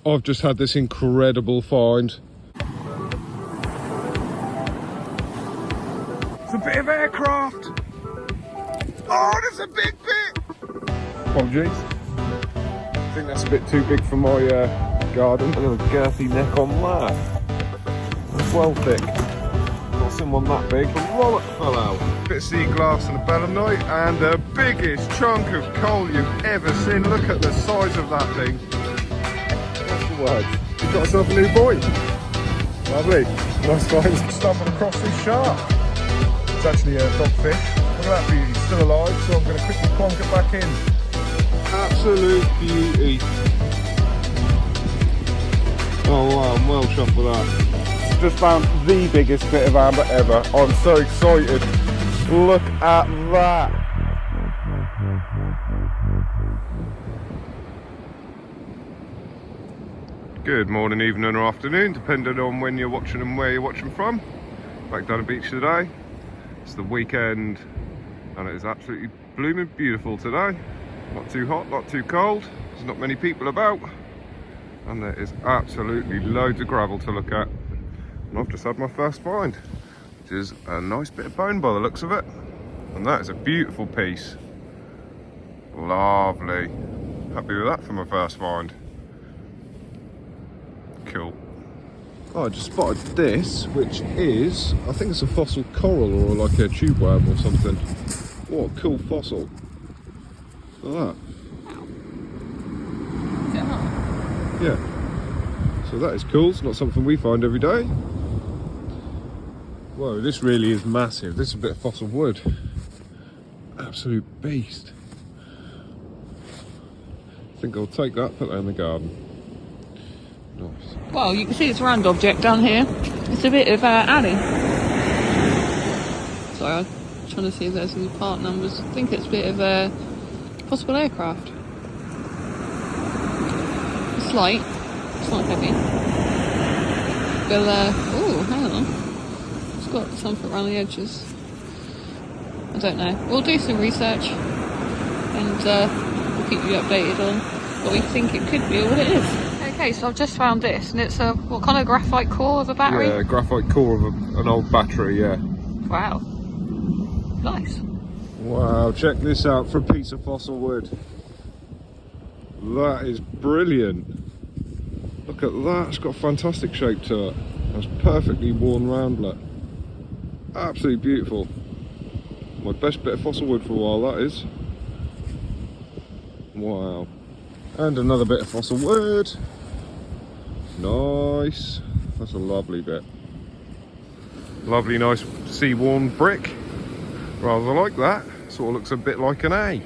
I've just had this incredible find. It's a bit of aircraft. Oh, there's a big bit. Apologies. I think that's a bit too big for my garden. Look at the girthy neck on that. That's well thick. Not seen one that big. The wallet fell out. Bit of sea glass and a belemnite, and the biggest chunk of coal you've ever seen. Look at the size of that thing. What's the word? You've got yourself a new boy. Lovely. Nice find. Stumbled across this shark. It's actually a dogfish. Look at that beauty. Still alive, so I'm going to quickly plonk it back in. Absolute beauty. Oh wow, I'm well chuffed with that. Just found the biggest bit of amber ever. I'm so excited. Look at that. Good morning, evening or afternoon, depending on when you're watching and where you're watching from. Back down the beach today. It's the weekend and it is absolutely blooming beautiful today. Not too hot, not too cold. There's not many people about. And there is absolutely loads of gravel to look at. And I've just had my first find, which is a nice bit of bone by the looks of it. And that is a beautiful piece. Lovely. Happy with that for my first find. Cool. Oh, I just spotted this, which is, I think it's a fossil coral or like a tube worm or something. What a cool fossil. Look at that. Yeah. So that is cool. It's not something we find every day. Whoa, this really is massive. This is a bit of fossil wood. Absolute beast. I think I'll take that, put that in the garden. Nice. Well, you can see this round object down here. It's a bit of alley. Sorry, I'm trying to see if there's any part numbers. I think it's a bit of a possible aircraft. It's light. It's not heavy. But, oh, hang on. It's got something around the edges. I don't know. We'll do some research and we'll keep you updated on what we think it could be or what it is. Okay, so I've just found this, and it's a, what kind of graphite core of a battery? Yeah, graphite core of an old battery, yeah. Wow. Nice. Wow, check this out for a piece of fossil wood. That is brilliant. Look at that, it's got a fantastic shape to it. That's perfectly worn roundlet. Absolutely beautiful. My best bit of fossil wood for a while, that is. Wow. And another bit of fossil wood. Nice. That's a lovely bit. Lovely, nice sea-worn brick. Rather like that. Sort of looks a bit like an A.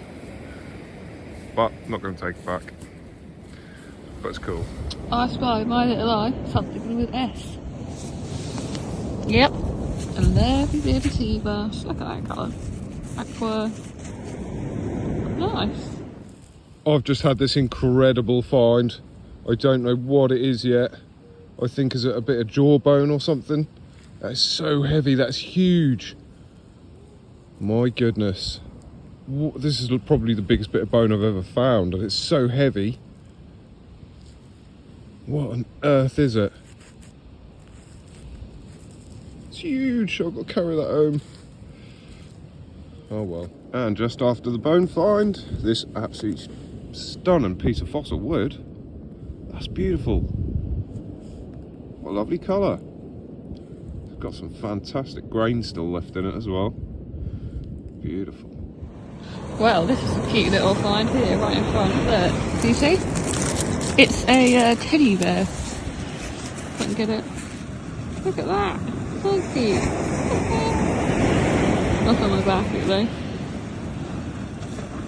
But I'm not going to take it back. But it's cool. I spy my little eye something with S. Yep. A lovely baby sea bass. Look at that colour. Aqua. Nice. I've just had this incredible find. I don't know what it is yet. I think is it a bit of jawbone or something. That is so heavy, that's huge. My goodness. This is probably the biggest bit of bone I've ever found, and it's so heavy. What on earth is it? It's huge, I've got to carry that home. Oh well. And just after the bone find, this absolute stunning piece of fossil wood. That's beautiful. What a lovely colour. It's got some fantastic grain still left in it as well. Beautiful. Well, this is a cute little find here, right in front. Look, do you see? It's a teddy bear. If I can get it. Look at that. So cute. That's on my back, really.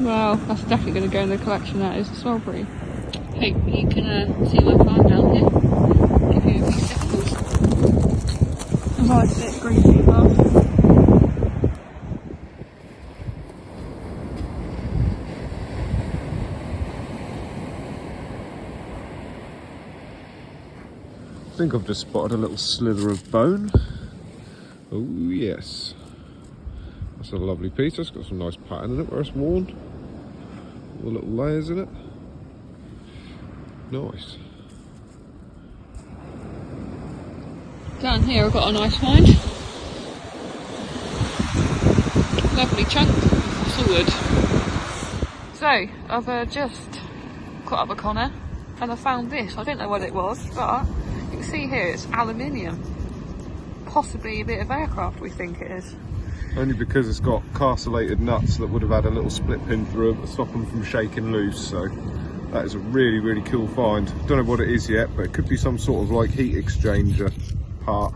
Wow, that's definitely going to go in the collection. That is a strawberry. Hope you can see my find down here. Give you a few seconds. A nice bit of green sea bass. I think I've just spotted a little slither of bone. Oh yes. That's a lovely piece. It's got some nice pattern in it where it's worn. All the little layers in it. Nice. Down here I've got a nice find. Lovely chunk of fossil wood. So, I've just caught up with Connor and I found this. I don't know what it was, but you can see here it's aluminium. Possibly a bit of aircraft, we think it is. Only because it's got castellated nuts that would have had a little split pin through it to stop them from shaking loose. So that is a really, really cool find. Don't know what it is yet, but it could be some sort of like heat exchanger part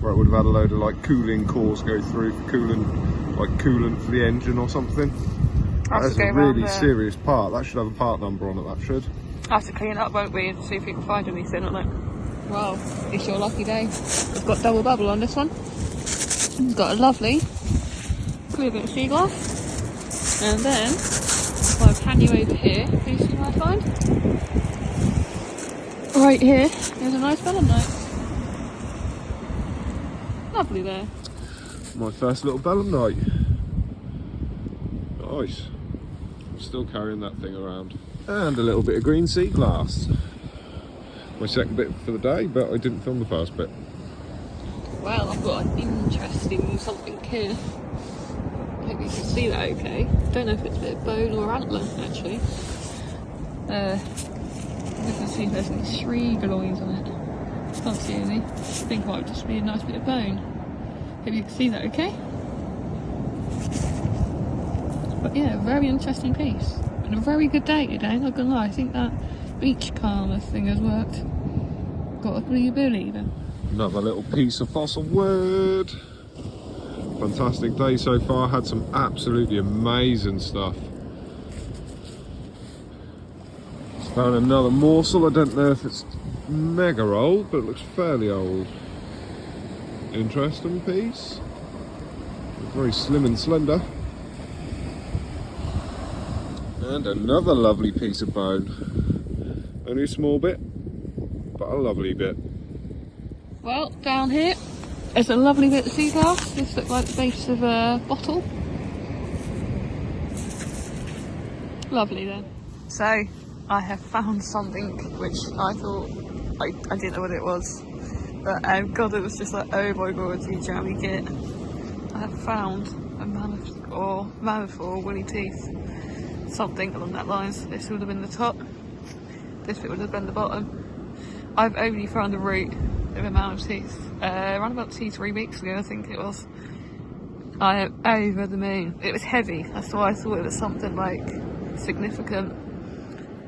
where it would have had a load of like cooling cores go through for cooling, like coolant for the engine or something. That's a really serious part. That should have a part number on it, that should. Have to clean it up, won't we, and see if we can find anything on it. Well, it's your lucky day. We've got double bubble on this one. It's got a lovely clear bit of sea glass. And then, if I pan you over here, can you see what I find? Right here, there's a nice belemnite. Lovely there. My first little belemnite. Nice. I'm still carrying that thing around. And a little bit of green sea glass. My second bit for the day, but I didn't film the first bit. Well, I've got an interesting something here. I hope you can see that okay. Don't know if it's a bit of bone or antler, actually. You can see if there's any shriegeloids on it. Can't see any. I think it might just be a nice bit of bone. Hope you can see that okay. But yeah, very interesting piece. And a very good day today, not gonna lie. I think that Beachcombing thing has worked. Got a blue believer. Another little piece of fossil wood. Fantastic day so far. Had some absolutely amazing stuff. Just found another morsel. I don't know if it's mega old, but it looks fairly old. Interesting piece. Very slim and slender. And another lovely piece of bone. Only a small bit, but a lovely bit. Well, down here there's a lovely bit of sea glass. This looks like the base of a bottle. Lovely then. So, I have found something which I thought, I didn't know what it was. But God, it was just like, oh my god, you jammy kit. I have found a mammoth or woolly teeth. Something along that lines. This would have been the top. This bit would have been the bottom. I've only found the root of a mammoth teeth around about 2-3 weeks ago, I think it was. I am over the moon. It was heavy, that's why I thought it was something like significant.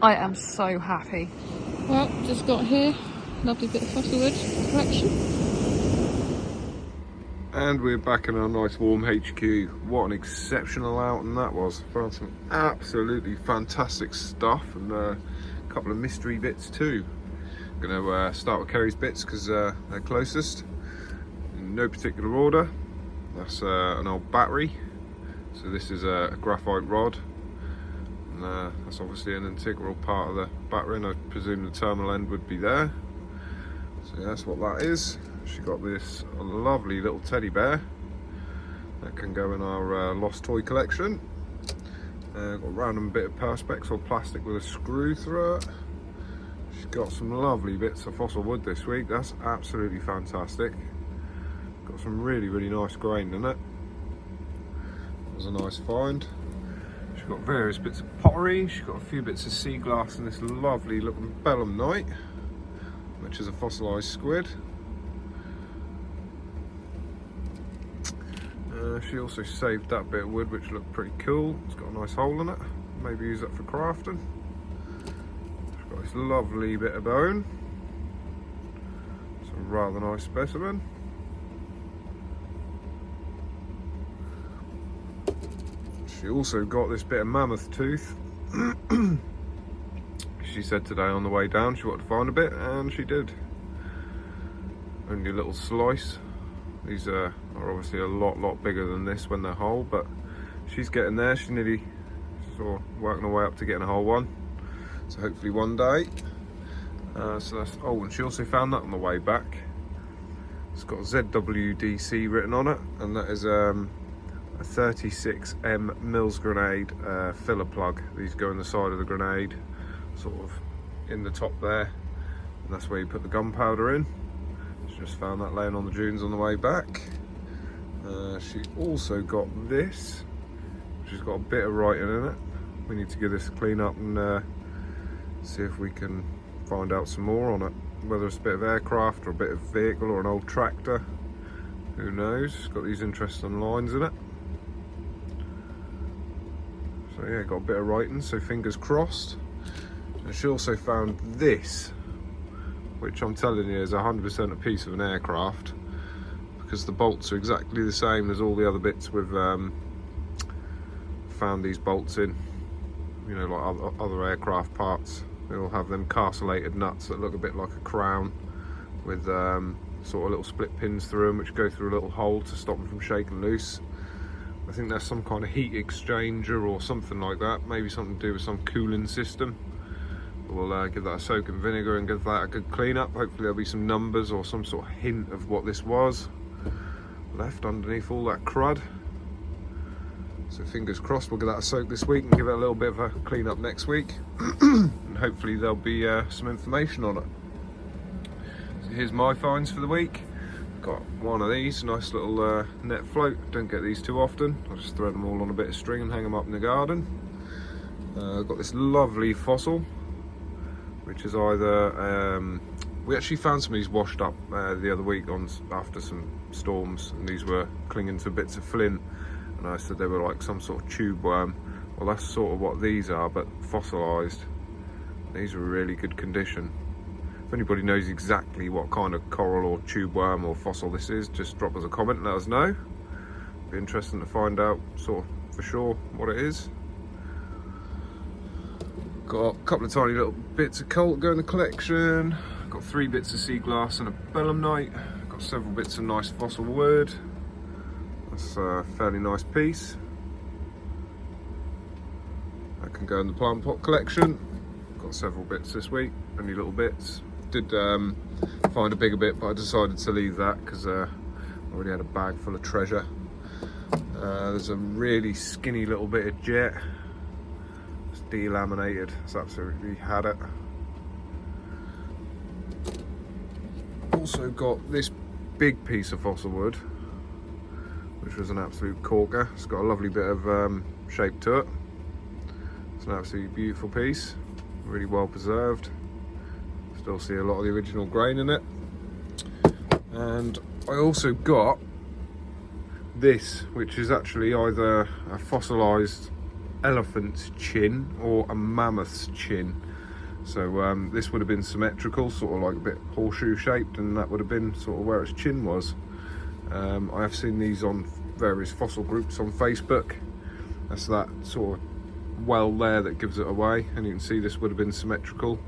I am so happy. Well, just got here, lovely bit of fossil wood collection. And we're back in our nice warm HQ. What an exceptional outing that was. Found some absolutely fantastic stuff and a couple of mystery bits too. Gonna start with Kerry's bits because they're closest. In no particular order. That's an old battery. So this is a graphite rod. And that's obviously an integral part of the battery, and I presume the terminal end would be there. So yeah, that's what that is. She got this lovely little teddy bear that can go in our lost toy collection. Got a random bit of perspex or plastic with a screw through it. She's got some lovely bits of fossil wood this week. That's absolutely fantastic. Got some really, really nice grain in it. That was a nice find. She's got various bits of pottery. She's got a few bits of sea glass and this lovely looking belemnite, which is a fossilised squid. She also saved that bit of wood, which looked pretty cool. It's got a nice hole in it. Maybe use that for crafting. She's got this lovely bit of bone. It's a rather nice specimen. She also got this bit of mammoth tooth. She said today on the way down she wanted to find a bit, and she did. Only a little slice. These are obviously a lot bigger than this when they're whole, but she's getting there. She's nearly sort of working her way up to getting a whole one. So hopefully one day. So that's, oh, and she also found that on the way back. It's got ZWDC written on it, and that is a 36M Mills grenade filler plug. These go in the side of the grenade, sort of in the top there, and that's where you put the gunpowder in. She's Just found that laying on the dunes on the way back. She also got this, which has got a bit of writing in it. We need to give this a clean up and see if we can find out some more on it. Whether it's a bit of aircraft or a bit of vehicle or an old tractor, who knows. It's got these interesting lines in it. So yeah, got a bit of writing, so fingers crossed. And she also found this, which I'm telling you is 100% a piece of an aircraft, because the bolts are exactly the same as all the other bits we've found these bolts in. You know, like other aircraft parts. They all have them castellated nuts that look a bit like a crown, with sort of little split pins through them, which go through a little hole to stop them from shaking loose. I think there's some kind of heat exchanger or something like that, maybe something to do with some cooling system. We'll give that a soak in vinegar and give that a good clean up. Hopefully there'll be some numbers or some sort of hint of what this was left underneath all that crud. So fingers crossed we'll give that a soak this week and give it a little bit of a clean up next week. And hopefully there'll be some information on it. So here's my finds for the week. Got one of these, nice little net float. Don't get these too often. I'll just thread them all on a bit of string and hang them up in the garden. Got this lovely fossil, which is either we actually found some of these washed up the other week after some storms, and these were clinging to bits of flint, and I said they were like some sort of tube worm. Well, that's sort of what these are, but fossilized. These are in really good condition. If anybody knows exactly what kind of coral or tube worm or fossil this is, just drop us a comment and let us know. Be interesting to find out sort of for sure what it is. Got a couple of tiny little bits of coal go in the collection. Got 3 bits of sea glass and a belemnite. Got several bits of nice fossil wood. That's a fairly nice piece. That can go in the plant pot collection. Got several bits this week, only little bits. Did find a bigger bit, but I decided to leave that because I already had a bag full of treasure. There's a really skinny little bit of jet. It's delaminated. It's absolutely had it. Also got this big piece of fossil wood, which was an absolute corker. It's got a lovely bit of shape to it. It's an absolutely beautiful piece, really well preserved. Still see a lot of the original grain in it. And I also got this, which is actually either a fossilized elephant's chin or a mammoth's chin. So this would have been symmetrical, sort of like a bit horseshoe shaped, and that would have been sort of where its chin was. I have seen these on various fossil groups on Facebook. That's that sort of well there that gives it away, and you can see this would have been symmetrical.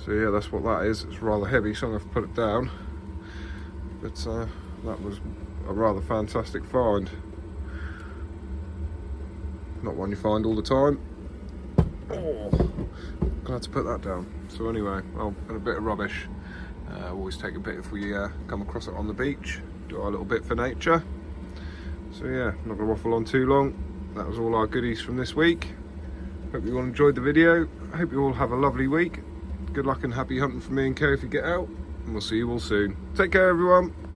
So yeah, that's what that is. It's rather heavy, so I'm going to have to put it down. But that was a rather fantastic find. Not one you find all the time. Oh, glad to put that down. So anyway, well, been a bit of rubbish. Always take a bit if we come across it on the beach. Do our little bit for nature. So yeah, not going to waffle on too long. That was all our goodies from this week. Hope you all enjoyed the video. I hope you all have a lovely week. Good luck and happy hunting for me and Kay if you get out. And we'll see you all soon. Take care, everyone.